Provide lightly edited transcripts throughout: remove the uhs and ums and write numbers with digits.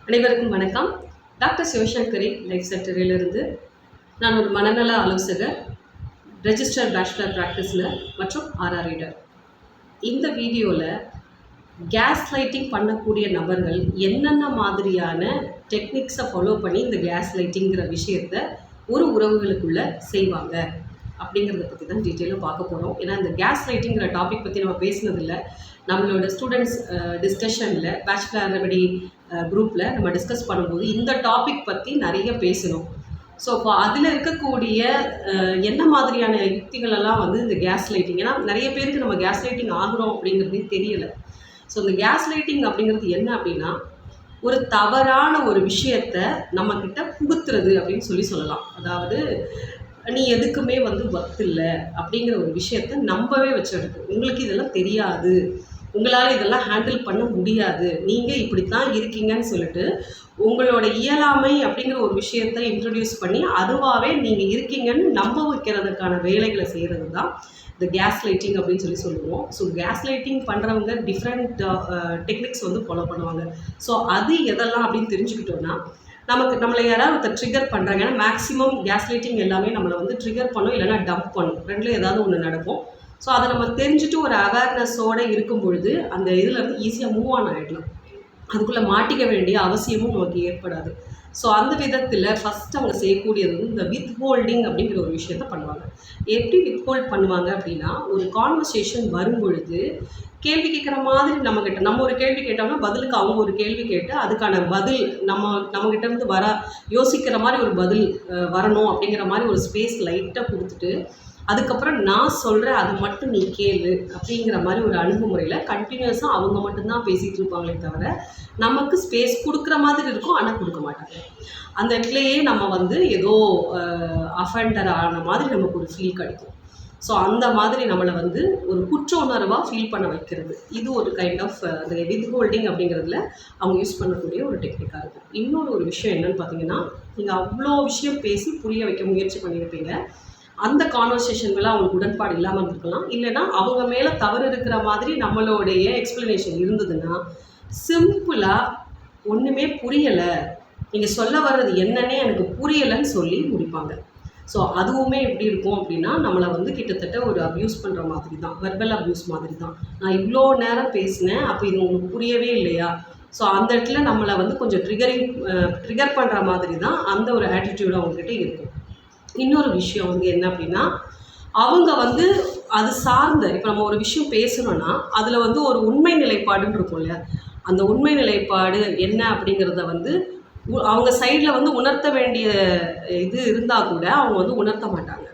அனைவருக்கும் வணக்கம். Doctor Sivasankari life சென்டரிலிருந்து நான் ஒரு மனநல ஆலோசகர், ரெஜிஸ்டர்ட் பேச்சுலர் ப்ராக்டிஸ்னர் மற்றும் ஆர்ஆர் ரீடர். இந்த வீடியோவில் கேஸ் லைட்டிங் பண்ணக்கூடிய நபர்கள் என்னென்ன மாதிரியான டெக்னிக்ஸை ஃபாலோ பண்ணி இந்த கேஸ் லைட்டிங்கிற விஷயத்தை ஒரு உறவுகளுக்குள்ளே செய்வாங்க அப்படிங்கிறத பற்றி தான் டீட்டெயிலாக பார்க்க போகிறோம். ஏன்னா இந்த கேஸ் லைட்டிங்கிற டாபிக் பற்றி நம்ம பேசினதில்லை. நம்மளோட ஸ்டூடெண்ட்ஸ் டிஸ்கஷனில் பேச்சுலர் ரெமெடி குரூப்பில் நம்ம டிஸ்கஸ் பண்ணும்போது இந்த டாபிக் பற்றி நிறைய பேசணும். ஸோ இப்போ அதில் இருக்கக்கூடிய என்ன மாதிரியான யுக்திகளெல்லாம் இந்த கேஸ் லைட்டிங், ஏன்னா நிறைய பேருக்கு நம்ம கேஸ் லைட்டிங் ஆகிறோம் அப்படிங்கிறதே தெரியலை. ஸோ இந்த கேஸ் லைட்டிங் அப்படிங்கிறது என்ன அப்படின்னா, ஒரு தவறான ஒரு விஷயத்தை நம்மக்கிட்ட புகுத்துறது அப்படின்னு சொல்லலாம். அதாவது நீ எதுக்குமே ஒர்த் இல்லை அப்படிங்கிற ஒரு விஷயத்த நம்பவே வச்சிருக்கு. உங்களுக்கு இதெல்லாம் தெரியாது, உங்களால் இதெல்லாம் ஹேண்டில் பண்ண முடியாது, நீங்கள் இப்படித்தான் இருக்கீங்கன்னு சொல்லிட்டு உங்களோட இயலாமை அப்படிங்கிற ஒரு விஷயத்தை இன்ட்ரடியூஸ் பண்ணி அதுவாகவே நீங்கள் இருக்கீங்கன்னு நம்ப வைக்கிறதுக்கான வேலைகளை செய்கிறது தான் இந்த கேஸ் லைட்டிங் அப்படின்னு சொல்லுவோம். ஸோ கேஸ் லைட்டிங் பண்ணுறவங்க டிஃப்ரெண்ட் டெக்னிக்ஸ் ஃபாலோ பண்ணுவாங்க. ஸோ அது எதெல்லாம் அப்படின்னு தெரிஞ்சுக்கிட்டோன்னா, நம்மளை யாராவது ஒருத்தர் ட்ரிகர் பண்ணுறாங்க. ஏன்னா மேக்ஸிமம் கேஸ் லைட்டிங் எல்லாமே நம்மளை ட்ரிகர் பண்ணும், இல்லைனா டம்ப் பண்ணும், ரெண்டில் ஏதாவது ஒன்று நடக்கும். ஸோ அதை நம்ம தெரிஞ்சுட்டு ஒரு அவேர்னஸோடு இருக்கும் பொழுது அந்த இதில் ஈஸியாக மூவ் ஆன் ஆகிடலாம். அதுக்குள்ளே மாட்டிக்க வேண்டிய அவசியமும் நமக்கு ஏற்படாது. ஸோ அந்த விதத்தில் ஃபஸ்ட்டு அவங்க செய்யக்கூடியது இந்த வித் ஹோல்டிங் அப்படிங்கிற ஒரு விஷயத்த பண்ணுவாங்க. எப்படி வித் ஹோல்ட் பண்ணுவாங்க அப்படின்னா, ஒரு கான்வர்சேஷன் வரும்பொழுது கேள்வி கேட்குற மாதிரி நம்ம ஒரு கேள்வி கேட்டோம்னா பதிலுக்கு அவங்க ஒரு கேள்வி கேட்டு அதுக்கான பதில் நம்மகிட்டேருந்து யோசிக்கிற மாதிரி ஒரு பதில் வரணும் அப்படிங்கிற மாதிரி ஒரு ஸ்பேஸ் லைட்டாக கொடுத்துட்டு, அதுக்கப்புறம் நான் சொல்கிறேன் அதை மட்டும் நீ கேளு அப்படிங்கிற மாதிரி ஒரு அணுகுமுறையில் கண்டினியூஸாக அவங்க மட்டும்தான் பேசிகிட்டு இருப்பாங்களே தவிர நமக்கு ஸ்பேஸ் கொடுக்குற மாதிரி இருக்கும், ஆனால் கொடுக்க மாட்டாங்க. அந்த இடத்துலையே நம்ம ஏதோ அஃபெண்டர் ஆன மாதிரி நமக்கு ஒரு ஃபீல் கிடைக்கும். ஸோ அந்த மாதிரி நம்மளை ஒரு குற்ற உணர்வாக ஃபீல் பண்ண வைக்கிறது. இது ஒரு கைண்ட் ஆஃப் அந்த வித் ஹோல்டிங் அப்படிங்கிறதுல அவங்க யூஸ் பண்ணக்கூடிய ஒரு டெக்னிக்காக இருக்கும். இன்னொரு ஒரு விஷயம் என்னென்னு பார்த்தீங்கன்னா, நீங்கள் அவ்வளோ விஷயம் பேசி புரிய வைக்க முயற்சி பண்ணியிருப்பீங்க. அந்த கான்வர்சேஷன் மேலே அவங்களுக்கு உடன்பாடு இல்லாமல் இருக்கலாம், இல்லைனா அவங்க மேலே தவறு இருக்கிற மாதிரி நம்மளுடைய எக்ஸ்ப்ளனேஷன் இருந்ததுன்னா சிம்பிளாக ஒன்றுமே புரியலை, நீங்கள் சொல்ல வர்றது என்னன்னே எனக்கு புரியலைன்னு சொல்லி முடிப்பாங்க. ஸோ அதுவுமே எப்படி இருக்கும் அப்படின்னா, நம்மளை கிட்டத்தட்ட ஒரு அப்யூஸ் பண்ணுற மாதிரி தான், வெர்பல் அப்யூஸ் மாதிரி தான். நான் இவ்வளோ நேரம் பேசினேன், அப்போ இது உங்களுக்கு புரியவே இல்லையா? ஸோ அந்த இடத்துல நம்மளை கொஞ்சம் ட்ரிகர் பண்ணுற மாதிரி தான் அந்த ஒரு ஆட்டிடியூடு அவங்கக்கிட்ட இருக்கும். இன்னொரு விஷயம் என்ன அப்படின்னா, அவங்க அது சார்ந்த இப்போ நம்ம ஒரு விஷயம் பேசணும்னா அதில் ஒரு உண்மை நிலைப்பாடுன்னு இருக்கும் இல்லையா, அந்த உண்மை நிலைப்பாடு என்ன அப்படிங்கிறத அவங்க சைடில் உணர்த்த வேண்டிய இது இருந்தால் கூட அவங்க உணர்த்த மாட்டாங்க.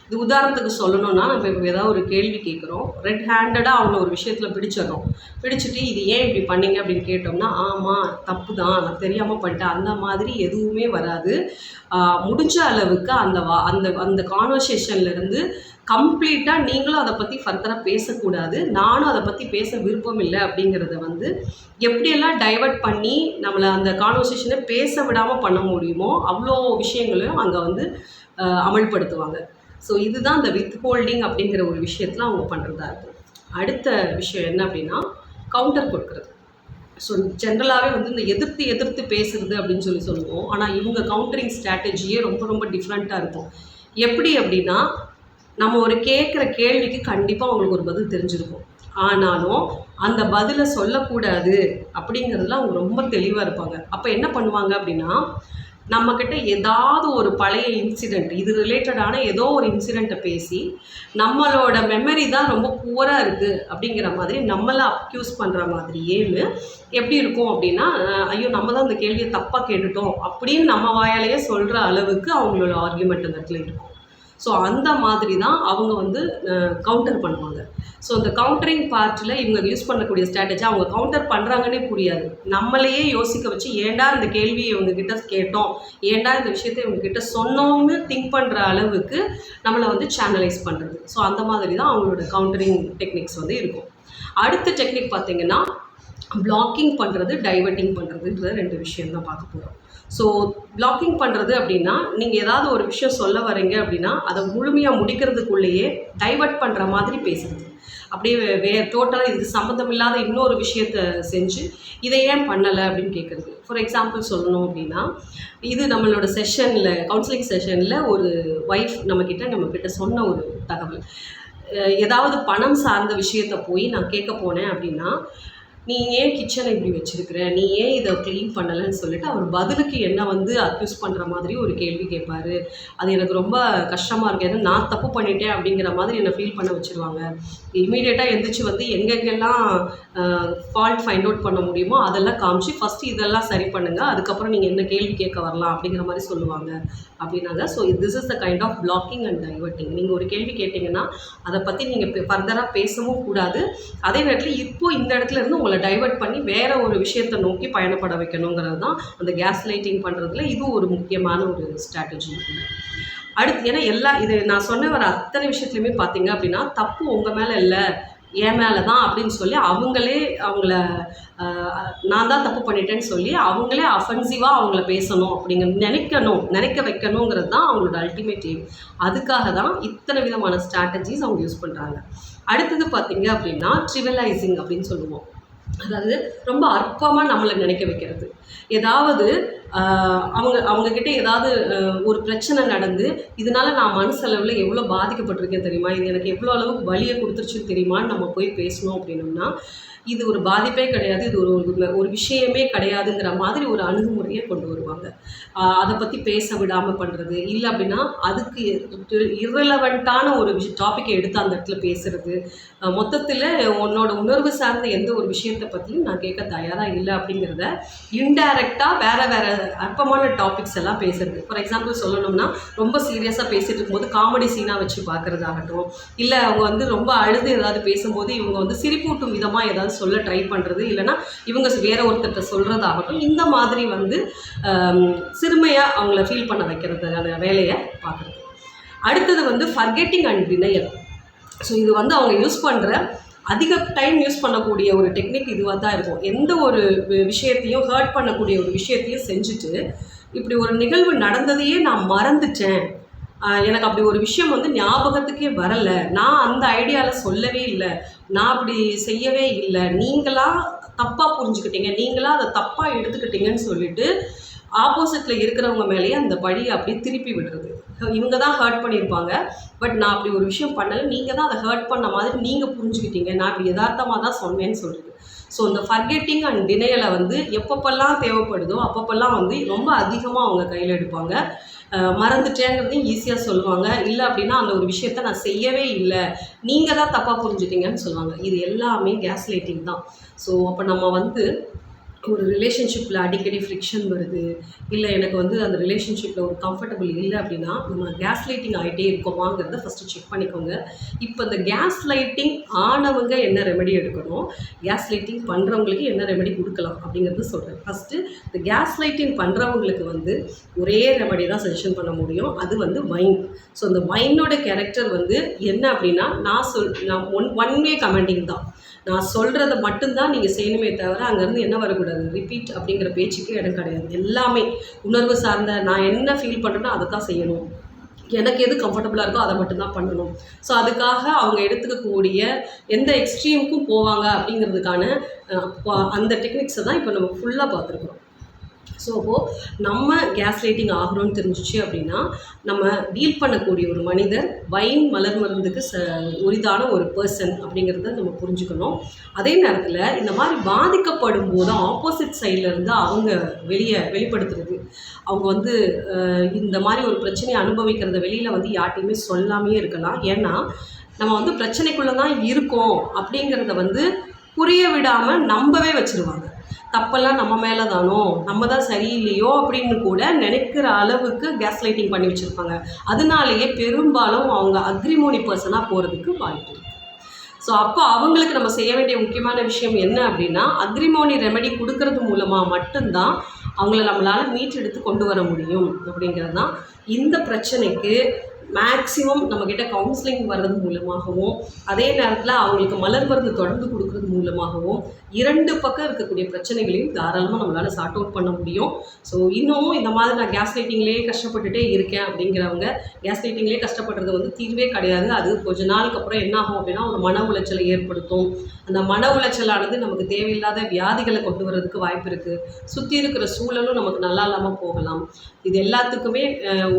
இது உதாரணத்துக்கு சொல்லணும்னா, நம்ம இப்போ ஏதாவது ஒரு கேள்வி கேட்குறோம், ரெட் ஹேண்டடாக அவங்கள ஒரு விஷயத்தில் பிடிச்சிட்டு இது ஏன் இப்படி பண்ணீங்க அப்படின்னு கேட்டோம்னா, ஆமாம் தப்பு தான், நான் தெரியாமல் பண்ணிட்டேன், அந்த மாதிரி எதுவுமே வராது. முடிஞ்ச அளவுக்கு அந்த கான்வர்சேஷன்லேருந்து கம்ப்ளீட்டாக நீங்களும் அதை பற்றி ஃபர்தராக பேசக்கூடாது, நானும் அதை பற்றி பேச விருப்பம் இல்லை அப்படிங்கிறத எப்படியெல்லாம் டைவர்ட் பண்ணி நம்மளை அந்த கான்வர்சேஷனை பேச விடாமல் பண்ண முடியுமோ அவ்வளோ விஷயங்களையும் அங்கே அமல்படுத்துவாங்க. ஸோ இதுதான் இந்த வித் ஹோல்டிங் அப்படிங்கிற ஒரு விஷயத்தில் அவங்க பண்ணுறதா இருக்கும். அடுத்த விஷயம் என்ன அப்படின்னா, கவுண்டர் கொடுக்குறது. ஸோ ஜென்ரலாகவே இந்த எதிர்த்து பேசுகிறது அப்படின்னு சொல்லுவோம். ஆனால் இவங்க கவுண்டரிங் ஸ்ட்ராட்டஜியே ரொம்ப ரொம்ப டிஃப்ரெண்ட்டாக இருக்கும். எப்படி அப்படின்னா, நம்ம ஒரு கேட்குற கேள்விக்கு கண்டிப்பாக அவங்களுக்கு ஒரு பதில் தெரிஞ்சிருக்கும், ஆனாலும் அந்த பதிலை சொல்லக்கூடாது அப்படிங்கிறதுல அவங்க ரொம்ப தெளிவாக இருப்பாங்க. அப்போ என்ன பண்ணுவாங்க அப்படின்னா, நம்மக்கிட்ட ஏதாவது ஒரு பழைய இன்சிடெண்ட், இது ரிலேட்டடான ஏதோ ஒரு இன்சிடெண்ட்டை பேசி நம்மளோட மெமரி தான் ரொம்ப புவராக இருக்குது அப்படிங்கிற மாதிரி நம்மளை அக்யூஸ் பண்ணுற மாதிரியே எப்படி இருக்கும் அப்படின்னா, ஐயோ நம்ம தான் இந்த கேள்வியை தப்பாக கேட்டுட்டோம் அப்படின்னு நம்ம வாயாலேயே சொல்கிற அளவுக்கு அவங்களோட ஆர்கியூமெண்ட் அந்த இடத்துல இருக்கும். ஸோ அந்த மாதிரி தான் அவங்க கவுண்டர் பண்ணுவாங்க. ஸோ இந்த கவுண்டரிங் பார்ட்டில் இவங்க யூஸ் பண்ணக்கூடிய ஸ்ட்ராட்டஜி, அவங்க கவுண்டர் பண்ணுறாங்கன்னே புரியாது, நம்மளையே யோசிக்க வச்சு ஏண்டா இந்த கேள்வியை இவங்ககிட்ட கேட்டோம், ஏண்டா இந்த விஷயத்தை இவங்ககிட்ட சொன்னோம்னு திங்க் பண்ணுற அளவுக்கு நம்மளை சேனலைஸ் பண்ணுறது. ஸோ அந்த மாதிரி தான் அவங்களோட கவுண்டரிங் டெக்னிக்ஸ் இருக்கும். அடுத்த டெக்னிக் பார்த்திங்கன்னா, பிளாக்கிங் பண்ணுறது, டைவர்ட்டிங் பண்ணுறதுன்ற ரெண்டு விஷயம் தான் பார்க்க போகிறோம். ஸோ பிளாக்கிங் பண்ணுறது அப்படின்னா, நீங்கள் ஏதாவது ஒரு விஷயம் சொல்ல வரீங்க அப்படின்னா அதை முழுமையாக முடிக்கிறதுக்குள்ளேயே டைவர்ட் பண்ணுற மாதிரி பேசுகிறது. அப்படியே டோட்டலாக இதுக்கு சம்மந்தம் இல்லாத இன்னொரு விஷயத்த செஞ்சு இதை ஏன் பண்ணலை அப்படின்னு கேட்குறது. ஃபார் எக்ஸாம்பிள் சொல்லணும் அப்படின்னா, இது நம்மளோட செஷனில் கவுன்சிலிங் செஷனில் ஒரு ஒய்ஃப் நம்மக்கிட்ட சொன்ன ஒரு தகவல். ஏதாவது பணம் சார்ந்த விஷயத்த போய் நான் கேட்க போனேன் அப்படின்னா, நீ ஏன் கிச்சனை இப்படி வச்சுருக்கிற, நீ ஏன் இதை க்ளீன் பண்ணலைன்னு சொல்லிட்டு அவர் பதிலுக்கு என்ன வந்து அக்யூஸ் பண்ணுற மாதிரி ஒரு கேள்வி கேட்பார். அது எனக்கு ரொம்ப கஷ்டமாக இருக்குது. ஏன்னா நான் தப்பு பண்ணிட்டேன் அப்படிங்கிற மாதிரி என்னை ஃபீல் பண்ண வச்சுருவாங்க. இமீடியட்டாக எந்திரிச்சு வந்து எங்கெங்கெல்லாம் ஃபால்ட் ஃபைண்ட் அவுட் பண்ண முடியுமோ அதெல்லாம் காமிச்சு ஃபஸ்ட்டு இதெல்லாம் சரி பண்ணுங்கள், அதுக்கப்புறம் நீங்கள் என்ன கேள்வி கேட்க வரலாம் அப்படிங்கிற மாதிரி சொல்லுவாங்க அப்படின்னாங்க. So this is the kind of blocking and diverting. நீங்கள் ஒரு கேள்வி கேட்டிங்கன்னா அதை பற்றி நீங்கள் ஃபர்தராக பேசவும் கூடாது. அதே நேரத்தில் இப்போது இந்த இடத்துல இருந்து உங்களை டைவர்ட் பண்ணி வேறு ஒரு விஷயத்தை நோக்கி பயணப்பட வைக்கணுங்கிறது தான் அந்த கேஸ் லைட்டிங் பண்ணுறதுல இது ஒரு முக்கியமான ஒரு ஸ்ட்ராட்டஜி. அடுத்து ஏன்னா இது நான் சொன்ன வர அத்தனை விஷயத்துலையுமே பார்த்தீங்க அப்படின்னா தப்பு உங்கள் மேலே இல்லை, என் மேலே தான் அப்படின்னு சொல்லி அவங்கள நான் தான் தப்பு பண்ணிட்டேன்னு சொல்லி அவங்களே அஃபென்சிவாக அவங்கள பேசணும் நினைக்க வைக்கணுங்கிறது தான் அவங்களோட அல்டிமேட் எய்ம். அதுக்காக தான் இத்தனை விதமான ஸ்ட்ராட்டஜிஸ் அவங்க யூஸ் பண்ணுறாங்க. அடுத்தது பார்த்தீங்க அப்படின்னா ட்ரிவலைசிங் அப்படின்னு சொல்லுவோம். அதாவது ரொம்ப அற்பமாக நம்மளை நினைக்க வைக்கிறது. ஏதாவது அவங்கக்கிட்ட ஏதாவது ஒரு பிரச்சனை நடந்து இதனால் நான் மனசளவில் எவ்வளோ பாதிக்கப்பட்டிருக்கேன் தெரியுமா, இது எனக்கு எவ்வளோ அளவுக்கு வலியை கொடுத்துருச்சுன்னு தெரியுமான்னு நம்ம போய் பேசணும் அப்படின்னோம்னா, இது ஒரு பாதிப்பே கிடையாது, இது ஒரு விஷயமே கிடையாதுங்கிற மாதிரி ஒரு அணுகுமுறையை கொண்டு வருவாங்க. அதை பற்றி பேச விடாமல் பண்ணுறது, இல்லை அப்படின்னா அதுக்கு இரலவெண்ட்டான ஒரு டாப்பிக்கை எடுத்து அந்த இடத்துல பேசுகிறது. மொத்தத்தில் உன்னோட உணர்வு சார்ந்த எந்த ஒரு விஷயத்தை பற்றியும் நான் கேட்க தயாராக இல்லை அப்படிங்கிறத இன்டைரக்டாக வேறு அற்பமான டாபிக்ஸ் எல்லாம் பேசுகிறது. ஃபார் எக்ஸாம்பிள் சொல்லணும்னா, ரொம்ப சீரியஸாக பேசிகிட்டு இருக்கும்போது காமெடி சீனாக வச்சு பார்க்குறதாகட்டும், இல்லை அவங்க வந்து ரொம்ப அழுது ஏதாவது பேசும்போது இவங்க வந்து சிரிப்பூட்டும் விதமாக ஏதாவது சொல்ல ட்ரை பண்ணுறது, இல்லைனா இவங்க வேற ஒருத்தர்கிட்ட சொல்கிறதாகட்டும், இந்த மாதிரி வந்து சிறுமையாக அவங்கள ஃபீல் பண்ண வைக்கிறதுக்கான வேலையை பார்க்குறது. அடுத்தது வந்து ஃபர்கெட்டிங் அண்ட் டினையல். ஸோ இது வந்து அவங்க யூஸ் பண்ணுற அதிக டைம் யூஸ் பண்ணக்கூடிய ஒரு டெக்னிக் இதுவாக தான் இருக்கும். எந்த ஒரு விஷயத்தையும் ஹர்ட் பண்ணக்கூடிய ஒரு விஷயத்தையும் செஞ்சுட்டு இப்படி ஒரு நிகழ்வு நடந்ததையே நான் மறந்துட்டேன், எனக்கு அப்படி ஒரு விஷயம் வந்து ஞாபகத்துக்கே வரலை, நான் அந்த ஐடியாவில் சொல்லவே இல்லை, நான் அப்படி செய்யவே இல்லை, நீங்களாக தப்பாக புரிஞ்சுக்கிட்டீங்க, நீங்களாக அதை தப்பாக எடுத்துக்கிட்டீங்கன்னு சொல்லிட்டு ஆப்போசிட்டில் இருக்கிறவங்க மேலேயே அந்த பழியை அப்படியே திருப்பி விடுறது. இவங்க தான் ஹர்ட் பண்ணியிருப்பாங்க, பட் நான் அப்படி ஒரு விஷயம் பண்ணலை, நீங்கள் தான் அதை ஹர்ட் பண்ண மாதிரி நீங்கள் புரிஞ்சுக்கிட்டீங்க, நான் இப்படி யதார்த்தமாக தான் சொன்னேன்னு சொல்கிறது. ஸோ இந்த ஃபர்கெட்டிங் அண்ட் டினையலை வந்து எப்பப்பெல்லாம் தேவைப்படுதோ அப்பப்பெல்லாம் வந்து ரொம்ப அதிகமாக அவங்க கையில் எடுப்பாங்க. மறந்துட்டேங்கிறதையும் ஈஸியாக சொல்லுவாங்க. இல்லை அப்படின்னா அந்த ஒரு விஷயத்த நான் செய்யவே இல்லை, நீங்கள் தான் தப்பாக புரிஞ்சுட்டீங்கன்னு சொல்லுவாங்க. இது எல்லாமே கேஸ் லைட்டிங் தான். ஸோ அப்போ நம்ம வந்து ஒரு ரிலேஷன்ஷிப்பில் அடிக்கடி ஃப்ரிக்ஷன் வருது, இல்லை எனக்கு வந்து அந்த ரிலேஷன்ஷிப்பில் ஒரு கம்ஃபர்டபுள் இல்லை அப்படின்னா நம்ம கேஸ் லைட்டிங் ஆகிட்டே இருக்கோமாங்கிறத ஃபஸ்ட்டு செக் பண்ணிக்கோங்க. இப்போ இந்த கேஸ் லைட்டிங் ஆனவங்க என்ன ரெமெடி எடுக்கணும், கேஸ் லைட்டிங் பண்ணுறவங்களுக்கு என்ன ரெமெடி கொடுக்கலாம் அப்படிங்கிறது சொல்கிறேன். ஃபஸ்ட்டு இந்த கேஸ் லைட்டிங் பண்ணுறவங்களுக்கு வந்து ஒரே ரெமெடி தான் சஜஷன் பண்ண முடியும், அது வந்து வைன். ஸோ இந்த வைனோட கேரக்டர் வந்து என்ன அப்படின்னா, நான் ஒன் வே கமெண்டிங் தான், நான் சொல்கிறத மட்டும்தான் நீங்கள் செய்யணுமே தவிர அங்கேருந்து என்ன வரக்கூடாது, ரிப்பீட் அப்படிங்கிற பேச்சுக்கு இடம் கிடையாது. எல்லாமே உணர்வு சார்ந்த நான் என்ன ஃபீல் பண்ணுறேனோ அதை தான் செய்யணும், எனக்கு எது கம்ஃபர்டபுளாக இருக்கோ அதை மட்டும்தான் பண்ணணும். ஸோ அதுக்காக அவங்க எடுத்துக்கக்கூடிய எந்த எக்ஸ்ட்ரீமுக்கும் போவாங்க அப்படிங்கிறதுக்கான அந்த டெக்னிக்ஸை தான் இப்போ நம்ம ஃபுல்லாக பார்த்துருக்குறோம். ஸோ அப்போது நம்ம கேஸ் லைட்டிங் ஆகிறோன்னு தெரிஞ்சிச்சு அப்படின்னா நம்ம டீல் பண்ணக்கூடிய ஒரு மனிதர் வைன் மலர் மருந்துக்கு உரிதான ஒரு பர்சன் அப்படிங்கிறத நம்ம புரிஞ்சுக்கணும். அதே நேரத்தில் இந்த மாதிரி பாதிக்கப்படும் போது ஆப்போசிட் சைட்லேருந்து அவங்க வெளிப்படுத்துறது, அவங்க வந்து இந்த மாதிரி ஒரு பிரச்சனையை அனுபவிக்கிறத வெளியில் வந்து யார்ட்டையுமே சொல்லாமே இருக்கலாம். ஏன்னா நம்ம வந்து பிரச்சனைக்குள்ளே தான் இருக்கோம் அப்படிங்கிறத வந்து புரிய விடாமல் நம்பவே வச்சுருவாங்க. தப்பெல்லாம் நம்ம மேலே தானோ, நம்ம தான் சரியில்லையோ அப்படின்னு கூட நினைக்கிற அளவுக்கு கேஸ் லைட்டிங் பண்ணி வச்சுருப்பாங்க. அதனாலேயே பெரும்பாலும் அவங்க அக்ரிமோனி பர்சனாக போகிறதுக்கு வாய்ப்பு இருக்குது. ஸோ அப்போ அவங்களுக்கு நம்ம செய்ய வேண்டிய முக்கியமான விஷயம் என்ன அப்படின்னா, அக்ரிமோனி ரெமெடி கொடுக்கறது மூலமாக மட்டும்தான் அவங்கள நம்மளால் மீட்டெடுத்து கொண்டு வர முடியும் அப்படிங்கிறது தான். இந்த பிரச்சனைக்கு மேக்ஸிமம் நம்மக்கிட்ட கவுன்சிலிங் வர்றது மூலமாகவும் அதே நேரத்தில் அவங்களுக்கு மலர் மருந்து தொடர்ந்து கொடுக்குறது மூலமாகவும் 2 பக்கம் இருக்கக்கூடிய பிரச்சனைகளையும் தாராளமாக நம்மளால் சார்ட் அவுட் பண்ண முடியும். ஸோ இன்னமும் இந்த மாதிரி நான் கேஸ் லைட்டிங்லேயே கஷ்டப்பட்டுட்டே இருக்கேன் அப்படிங்கிறவங்க, கேஸ் லைட்டிங்லேயே கஷ்டப்படுறது வந்து தீர்வே கிடையாது. அது கொஞ்ச நாளுக்கு அப்புறம் என்ன ஆகும் அப்படின்னா ஒரு மன உளைச்சலை ஏற்படுத்தும். அந்த மன உளைச்சலானது நமக்கு தேவையில்லாத வியாதிகளை கொண்டு வர்றதுக்கு வாய்ப்பு இருக்குது. சுற்றி இருக்கிற சூழலும் நமக்கு நல்லா இல்லாமல் போகலாம். இது எல்லாத்துக்குமே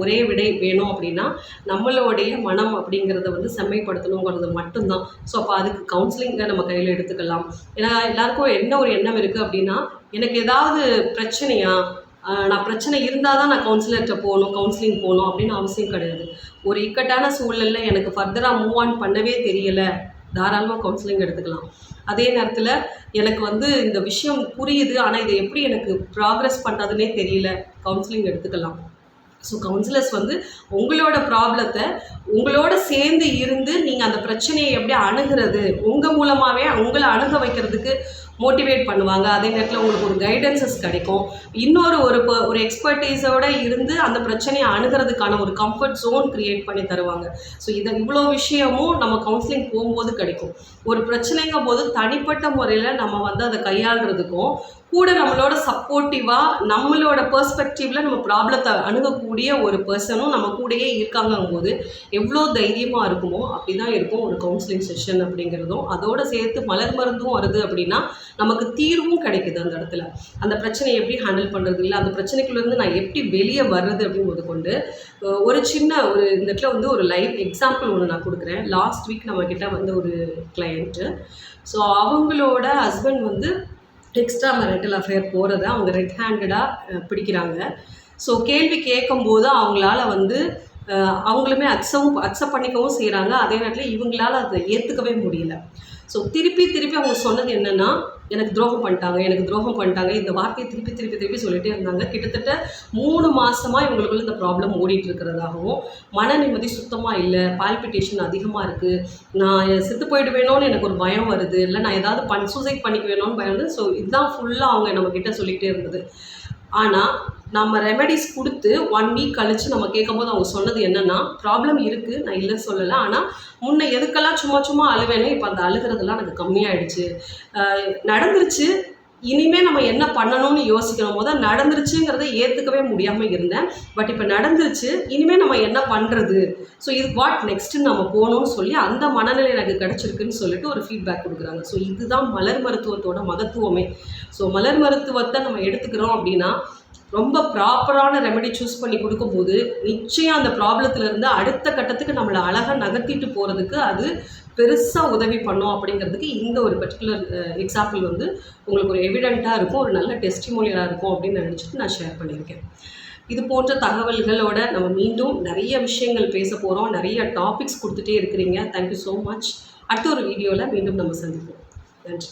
ஒரே விடை வேணும் அப்படின்னா நம்மளுடைய மனம் அப்படிங்கிறத வந்து செம்மைப்படுத்தணுங்கிறது மட்டும்தான். ஸோ அப்போ அதுக்கு கவுன்சிலிங்கை நம்ம கையில் எடுத்துக்கலாம். ஏன்னா எல்லாருக்கும் என்ன ஒரு எண்ணம் இருக்குது அப்படின்னா, எனக்கு ஏதாவது பிரச்சனையா, நான் பிரச்சனை இருந்தால் தான் நான் கவுன்சிலர்கிட்ட போகணும், கவுன்சிலிங் போகணும் அப்படின்னு அவசியம் கிடையாது. ஒரு இக்கட்டான சூழலில் எனக்கு ஃபர்தராக மூவ் ஆன் பண்ணவே தெரியலை, தாராளமாக கவுன்சிலிங் எடுத்துக்கலாம். அதே நேரத்தில் எனக்கு வந்து இந்த விஷயம் புரியுது, ஆனால் இதை எப்படி எனக்கு ப்ராக்ரெஸ் பண்ணுறதுனே தெரியல, கவுன்சிலிங் எடுத்துக்கலாம். ஸோ கவுன்சிலர்ஸ் வந்து உங்களோட ப்ராப்ளத்தை உங்களோட சேர்ந்து இருந்து நீங்கள் அந்த பிரச்சனையை எப்படி அணுகிறது, உங்கள் மூலமாகவே உங்களை அணுக வைக்கிறதுக்கு மோட்டிவேட் பண்ணுவாங்க. அதே நேரத்தில் உங்களுக்கு ஒரு கைடன்சஸ் கிடைக்கும். இன்னொரு ஒரு எக்ஸ்பர்டீஸோடு இருந்து அந்த பிரச்சனையை அணுகிறதுக்கான ஒரு கம்ஃபர்ட் ஜோன் க்ரியேட் பண்ணி தருவாங்க. ஸோ இவ்வளோ விஷயமும் நம்ம கவுன்சிலிங் போகும்போது கிடைக்கும். ஒரு பிரச்சனைங்கும் போது தனிப்பட்ட முறையில் நம்ம வந்து அதை கையாளுறதுக்கும் கூட நம்மளோட சப்போர்ட்டிவாக நம்மளோட பெர்ஸ்பெக்டிவில் நம்ம ப்ராப்ளத்தை அணுகக்கூடிய ஒரு பர்சனும் நம்ம கூடயே இருக்காங்கும் போது எவ்வளோ தைரியமாக இருக்குமோ அப்படி தான் இருக்கும் ஒரு கவுன்சிலிங் செஷன் அப்படிங்கிறதும். அதோடு சேர்த்து மலர் மருந்தும் வருது அப்படின்னா நமக்கு தீர்வும் கிடைக்குது. அந்த இடத்துல அந்த பிரச்சனையை எப்படி ஹேண்டில் பண்ணுறது, இல்லை அந்த பிரச்சனைக்குள்ளேருந்து நான் எப்படி வெளியே வர்றது அப்படிங்கிறது கொண்டு ஒரு இந்த இடத்துல வந்து ஒரு லைவ் எக்ஸாம்பிள் ஒன்று நான் கொடுக்குறேன். லாஸ்ட் வீக் நம்மக்கிட்ட வந்து ஒரு கிளையண்ட்டு, ஸோ அவங்களோட ஹஸ்பண்ட் வந்து எக்ஸ்ட்ரா மேரிட்டல் அஃபேர் போகிறத அவங்க ரெட் ஹேண்டடாக பிடிக்கிறாங்க. ஸோ கேள்வி கேட்கும்போது அவங்களால வந்து அவங்களுமே அக்செப்ட் பண்ணிக்கவும் செய்கிறாங்க. அதே நேரத்தில் இவங்களால் அதை ஏற்றுக்கவே முடியல. ஸோ திருப்பி அவங்க சொன்னது என்னென்னா, எனக்கு துரோகம் பண்ணிட்டாங்க, இந்த வார்த்தையை திருப்பி சொல்லிகிட்டே இருந்தாங்க. கிட்டத்தட்ட 3 மாதமாக இவங்களுக்குள்ள இந்த ப்ராப்ளம் ஓடிட்டு இருக்கிறதாகவும், மன நிம்மதி சுத்தமாக இல்லை, பால்பிட்டேஷன் அதிகமாக இருக்குது, நான் செத்து போயிடுவேணும்னு எனக்கு ஒரு பயம் வருது, இல்லை நான் ஏதாவது சூசைட் பண்ணிக்குவேணும்னு பயம் வருது. ஸோ இதுதான் ஃபுல்லாக அவங்க நம்மக்கிட்ட சொல்லிகிட்டே இருந்தது. ஆனால் நம்ம ரெமெடிஸ் கொடுத்து 1 வீக் கழித்து நம்ம கேட்கும்போது அவங்க சொன்னது என்னென்னா, ப்ராப்ளம் இருக்குது, நான் இல்லைன்னு சொல்லலை, ஆனால் முன்ன எதுக்கெல்லாம் சும்மா அழுவேனே இப்போ அந்த அழுகிறதுலாம் எனக்கு கம்மியாயிடுச்சு, நடந்துருச்சு, இனிமேல் நம்ம என்ன பண்ணணும்னு யோசிக்கணும். போது நடந்துருச்சுங்கிறத ஏற்றுக்கவே முடியாமல் இருந்தேன். பட் இப்போ நடந்துருச்சு, இனிமேல் நம்ம என்ன பண்ணுறது, ஸோ இது வாட் நெக்ஸ்ட்டு நம்ம போகணும்னு சொல்லி அந்த மனநிலை எனக்கு கிடச்சிருக்குன்னு சொல்லிட்டு ஒரு ஃபீட்பேக் கொடுக்குறாங்க. ஸோ இதுதான் மலர் மருத்துவத்தோட மகத்துவமே. ஸோ மலர் மருத்துவத்தை நம்ம எடுத்துக்கிறோம் அப்படின்னா ரொம்ப ப்ராப்பரான ரெமெடி சூஸ் பண்ணி கொடுக்கும்போது நிச்சயம் அந்த ப்ராப்ளத்துலேருந்து அடுத்த கட்டத்துக்கு நம்மளை அழகாக நகர்த்திட்டு போகிறதுக்கு அது பெருசாக உதவி பண்ணோம். அப்படிங்கிறதுக்கு இந்த ஒரு பர்டிகுலர் எக்ஸாம்பிள் வந்து உங்களுக்கு ஒரு எவிடெண்ட்டாக இருக்கும், ஒரு நல்ல டெஸ்டிமோனியலாக இருக்கும் அப்படின்னு நினச்சிட்டு நான் ஷேர் பண்ணியிருக்கேன். இது போன்ற தகவல்களோட நம்ம மீண்டும் நிறைய விஷயங்கள் பேச போகிறோம், நிறைய டாபிக்ஸ் கொடுத்துட்டே இருக்கிறீங்க. Thank you so much. அடுத்த ஒரு வீடியோவில் மீண்டும் நம்ம சந்திப்போம். நன்றி.